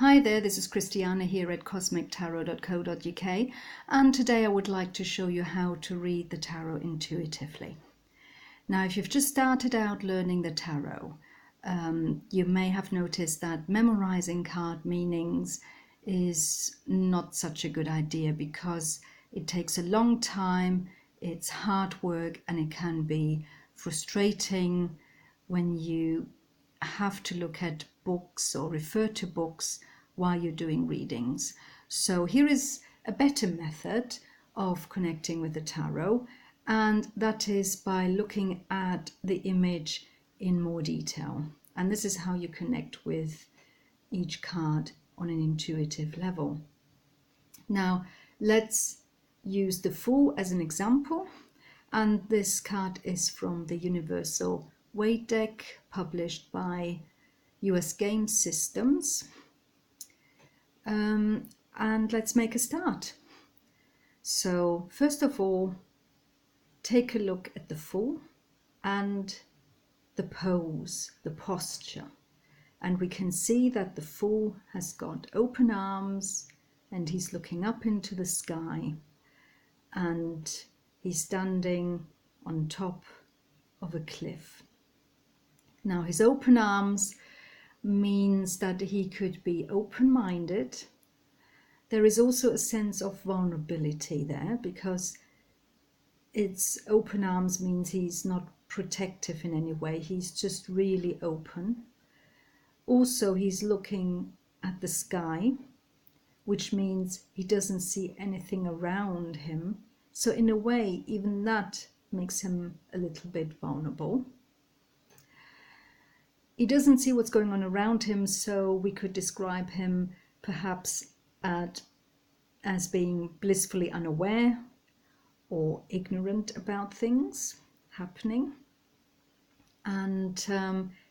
Hi there, this is Christiana here at cosmictarot.co.uk, and today I would like to show you how to read the tarot intuitively. Now, if you've just started out learning the tarot, you may have noticed that memorizing card meanings is not such a good idea because it takes a long time, it's hard work, and it can be frustrating when you have to look at books or refer to books while you're doing readings. So here is a better method of connecting with the tarot, and that is by looking at the image in more detail. And this is how you connect with each card on an intuitive level. Now, let's use the Fool as an example. And this card is from the Universal Weight deck, published by US Game Systems. And let's make a start. So first of all, take a look at the Fool and the pose, the posture. And we can see that the Fool has got open arms and he's looking up into the sky, and he's standing on top of a cliff. Now, his open arms means that he could be open-minded. There is also a sense of vulnerability there because it's open arms means he's not protective in any way. He's just really open. Also, he's looking at the sky, which means he doesn't see anything around him. So in a way, even that makes him a little bit vulnerable. He doesn't see what's going on around him, so we could describe him perhaps as being blissfully unaware or ignorant about things happening. And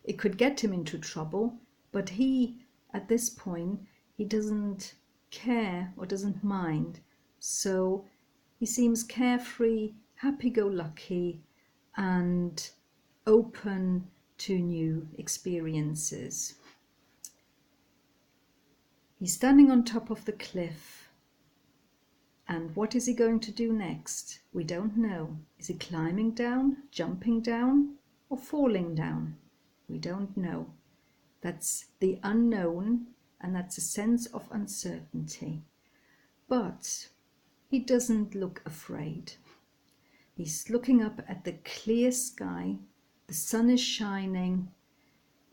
it could get him into trouble, but he, at this point, he doesn't care or doesn't mind. So he seems carefree, happy-go-lucky, and open to new experiences. He's standing on top of the cliff. And what is he going to do next? We don't know. Is he climbing down, jumping down, or falling down? We don't know. That's the unknown, and that's a sense of uncertainty. But he doesn't look afraid. He's looking up at the clear sky. The sun is shining.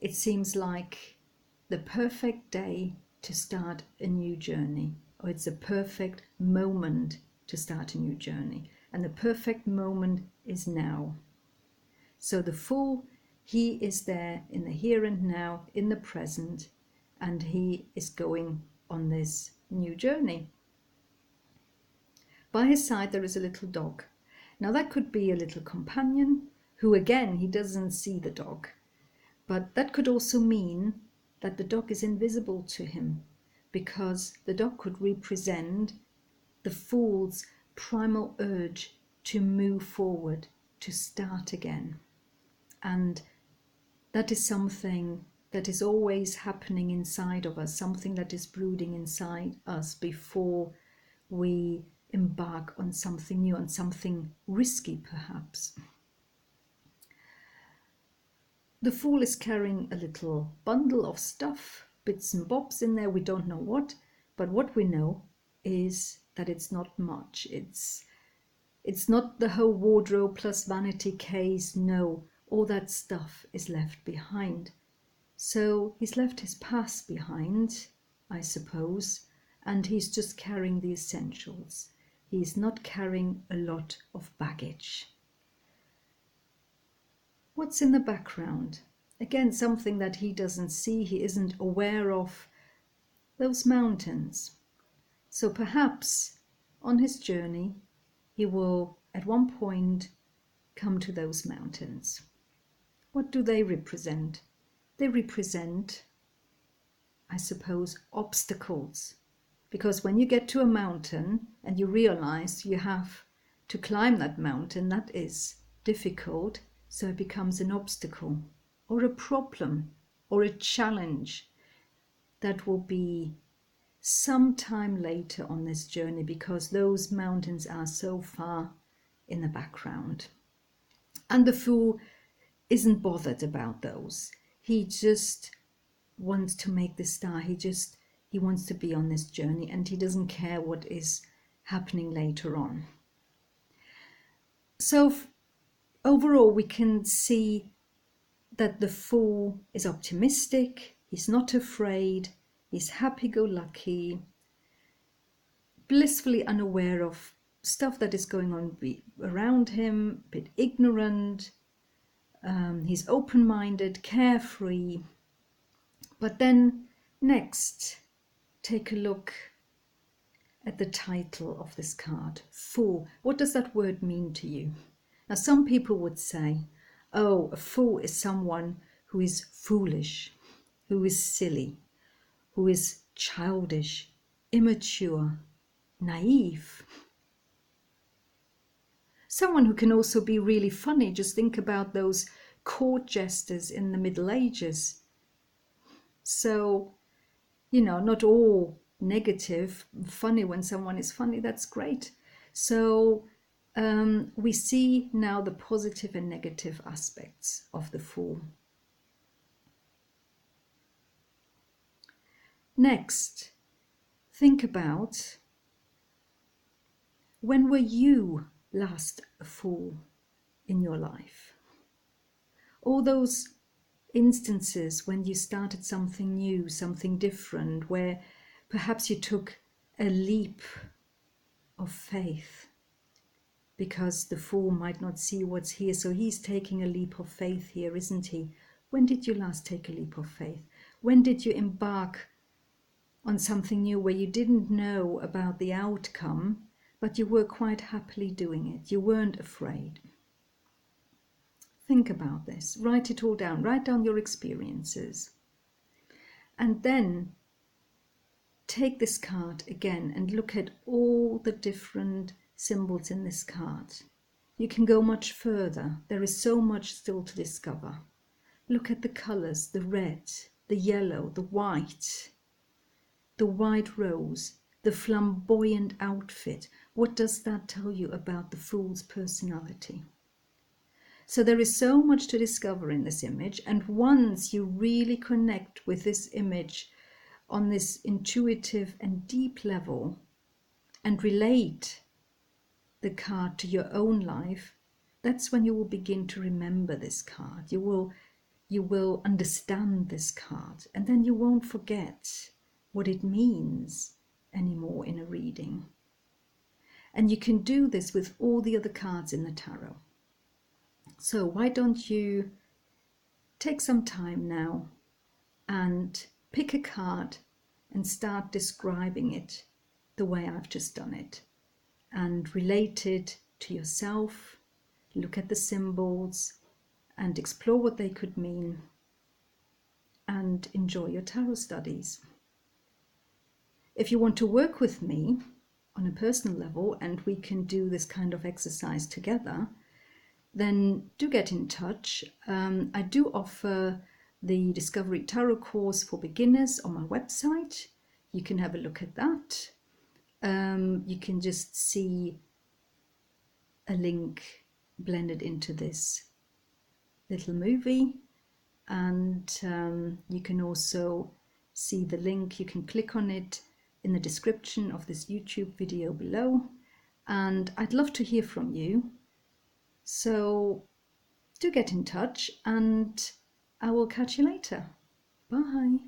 It seems like the perfect day to start a new journey, or it's a perfect moment to start a new journey. And the perfect moment is now. So the Fool, he is there in the here and now, in the present, and he is going on this new journey. By his side there is a little dog. Now that could be a little companion who, again, he doesn't see the dog. But that could also mean that the dog is invisible to him, because the dog could represent the Fool's primal urge to move forward, to start again. And that is something that is always happening inside of us, something that is brooding inside us before we embark on something new, on something risky perhaps. The Fool is carrying a little bundle of stuff, bits and bobs in there, we don't know what, but what we know is that it's not much. It's not the whole wardrobe plus vanity case, no, all that stuff is left behind. So he's left his past behind, I suppose, and he's just carrying the essentials. He's not carrying a lot of baggage. What's in the background? Again, something that he doesn't see, he isn't aware of, those mountains. So perhaps on his journey, he will at one point come to those mountains. What do they represent? They represent, I suppose, obstacles. Because when you get to a mountain and you realize you have to climb that mountain, that is difficult, so it becomes an obstacle or a problem or a challenge. that will be sometime later on this journey, because those mountains are so far in the background. And the Fool isn't bothered about those. He just wants to make the star. He wants to be on this journey, and he doesn't care what is happening later on. So overall, we can see that the Fool is optimistic, he's not afraid, he's happy-go-lucky, blissfully unaware of stuff that is going on around him, a bit ignorant, he's open-minded, carefree. But then next, take a look at the title of this card, Fool. What does that word mean to you? Now, some people would say, oh, a fool is someone who is foolish, who is silly, who is childish, immature, naive. Someone who can also be really funny. Just think about those court jesters in the Middle Ages. So, not all negative. Funny when someone is funny, that's great. So we see now the positive and negative aspects of the Fool. Next, think about, when were you last a fool in your life? All those instances when you started something new, something different, where perhaps you took a leap of faith, because the Fool might not see what's here, so he's taking a leap of faith here, isn't he? When did you last take a leap of faith? When did you embark on something new where you didn't know about the outcome, but you were quite happily doing it? You weren't afraid. Think about this. Write it all down. Write down your experiences. And then take this card again and look at all the different symbols in this card. You can go much further. There is so much still to discover. Look at the colors, the red, the yellow, the white rose, the flamboyant outfit. What does that tell you about the Fool's personality? So there is so much to discover in this image, and once you really connect with this image on this intuitive and deep level and relate the card to your own life, that's when you will begin to remember this card. You will understand this card, and then you won't forget what it means anymore in a reading. And you can do this with all the other cards in the tarot. So why don't you take some time now and pick a card and start describing it the way I've just done it, and relate it to yourself, look at the symbols and explore what they could mean, and enjoy your tarot studies. If you want to work with me on a personal level and we can do this kind of exercise together, then do get in touch. I do offer the Discovery Tarot course for beginners on my website. You can have a look at that. You can just see a link blended into this little movie, and you can also see the link. You can click on it in the description of this YouTube video below, and I'd love to hear from you. So do get in touch, and I will catch you later. Bye.